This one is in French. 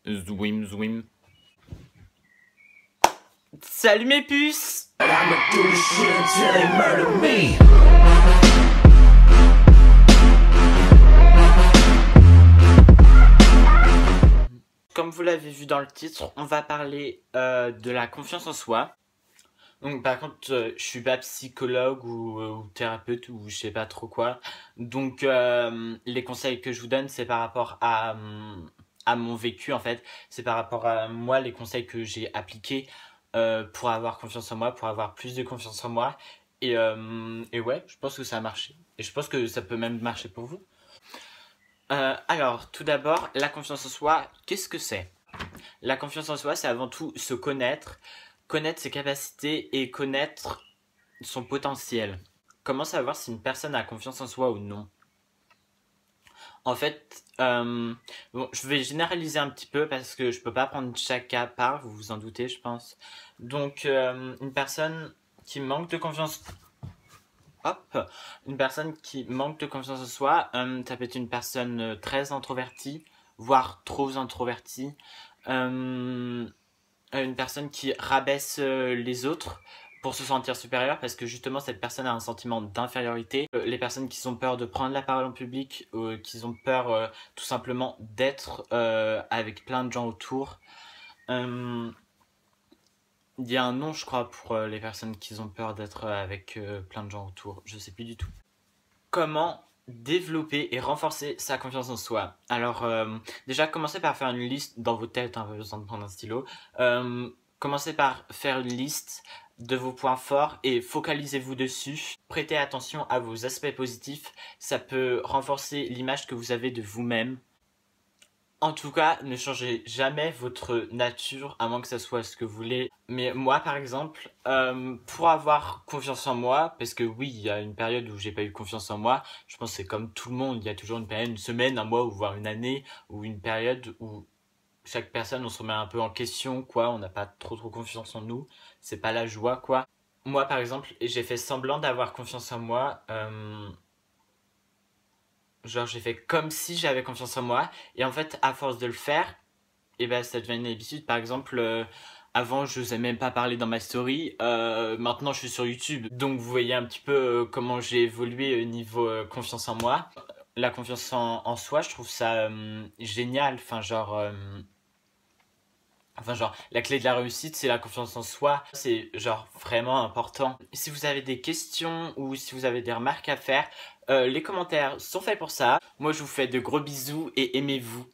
Zwim zwim. Salut mes puces! Comme vous l'avez vu dans le titre, on va parler de la confiance en soi. Donc par contre, je suis pas psychologue ou thérapeute ou je sais pas trop quoi. Donc les conseils que je vous donne, c'est par rapport à mon vécu en fait. C'est par rapport à moi, les conseils que j'ai appliqués pour avoir confiance en moi, pour avoir plus de confiance en moi. Et ouais, je pense que ça a marché. Et je pense que ça peut même marcher pour vous. Alors, tout d'abord, la confiance en soi, qu'est-ce que c'est? La confiance en soi, c'est avant tout se connaître, connaître ses capacités et connaître son potentiel. Comment savoir si une personne a confiance en soi ou non? En fait, bon, je vais généraliser un petit peu parce que je peux pas prendre chaque cas à part, vous vous en doutez, je pense. Donc, une personne qui manque de confiance une personne qui manque de confiance en soi, ça peut être une personne très introvertie, voire trop introvertie. Une personne qui rabaisse les autres pour se sentir supérieure parce que justement cette personne a un sentiment d'infériorité. Les personnes qui ont peur de prendre la parole en public, qui ont peur tout simplement d'être avec plein de gens autour. Il y a un nom, je crois, pour les personnes qui ont peur d'être avec plein de gens autour. Je sais plus du tout. Comment développer et renforcer sa confiance en soi? Alors, déjà, commencez par faire une liste dans vos têtes, hein, pas besoin de prendre un stylo. Commencez par faire une liste de vos points forts et focalisez-vous dessus. Prêtez attention à vos aspects positifs. Ça peut renforcer l'image que vous avez de vous-même. En tout cas, ne changez jamais votre nature, à moins que ça soit ce que vous voulez. Mais moi, par exemple, pour avoir confiance en moi, parce que oui, il y a une période où j'ai pas eu confiance en moi, je pense que c'est comme tout le monde, il y a toujours une période, une semaine, un mois, ou voire une année, ou une période où chaque personne, on se remet un peu en question, quoi, on n'a pas trop confiance en nous, c'est pas la joie, quoi. Moi, par exemple, j'ai fait semblant d'avoir confiance en moi, genre j'ai fait comme si j'avais confiance en moi et en fait à force de le faire et ben ça devient une habitude. Par exemple avant je n'osais même pas parler dans ma story, maintenant je suis sur YouTube, donc vous voyez un petit peu comment j'ai évolué au niveau confiance en moi. La confiance en soi, je trouve ça génial, enfin genre, la clé de la réussite, c'est la confiance en soi. C'est genre vraiment important. Si vous avez des questions ou si vous avez des remarques à faire, les commentaires sont faits pour ça. Moi, je vous fais de gros bisous et aimez-vous.